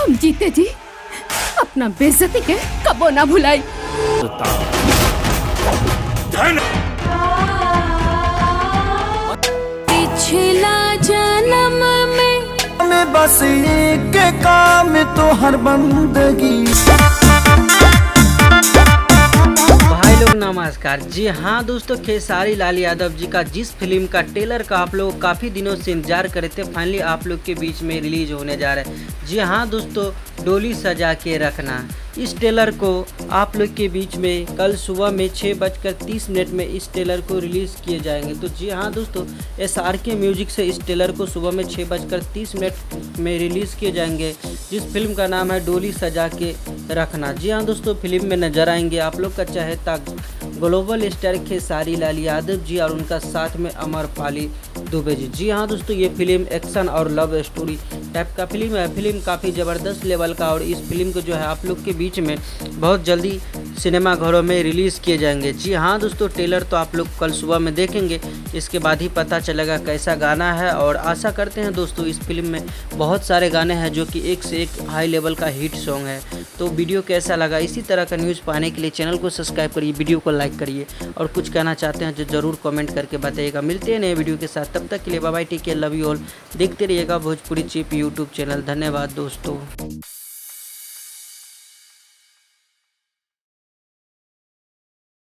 हम जीते जी अपना बेइज्जती के कबो ना भुलाई। पिछला जन्म में बस एक काम तो हर बंदगी। भाई लोग नमस्कार। जी हाँ दोस्तों, खेसारी लाल यादव जी का जिस फिल्म का ट्रेलर का आप लोग काफ़ी दिनों से इंतजार कर रहे थे, फाइनली आप लोग के बीच में रिलीज होने जा रहा है। जी हाँ दोस्तों, डोली सजा के रखना, इस ट्रेलर को आप लोग के बीच में कल सुबह में 6:30 में इस ट्रेलर को रिलीज़ किए जाएंगे। तो जी हाँ दोस्तों, SRK म्यूजिक से इस ट्रेलर को सुबह में 6:30 में रिलीज़ किए जाएंगे, जिस फिल्म का नाम है डोली सजा के रखना। जी हाँ दोस्तों, फिल्म में नजर आएंगे आप लोग का चहेता ग्लोबल स्टार खेसारी लाल यादव जी और उनका साथ में अमरपाली दुबे जी। जी हाँ दोस्तों, ये फिल्म एक्शन और लव स्टोरी टाइप का फिल्म है। फिल्म काफ़ी ज़बरदस्त लेवल का, और इस फिल्म को जो है आप लोग के बीच में बहुत जल्दी सिनेमा घरों में रिलीज़ किए जाएंगे। जी हाँ दोस्तों, ट्रेलर तो आप लोग कल सुबह में देखेंगे, इसके बाद ही पता चलेगा कैसा गाना है। और आशा करते हैं दोस्तों, इस फिल्म में बहुत सारे गाने हैं जो कि एक से एक हाई लेवल का हिट सॉन्ग है। तो वीडियो कैसा लगा, इसी तरह का न्यूज़ पाने के लिए चैनल को सब्सक्राइब करिए, वीडियो को लाइक करिए, और कुछ कहना चाहते हैं जो ज़रूर कमेंट करके बताइएगा। मिलते हैं नए वीडियो के साथ, तब तक के लिए bye bye, take care, love you all. देखते रहिएगा भोजपुरी चिप यूट्यूब चैनल। धन्यवाद दोस्तों।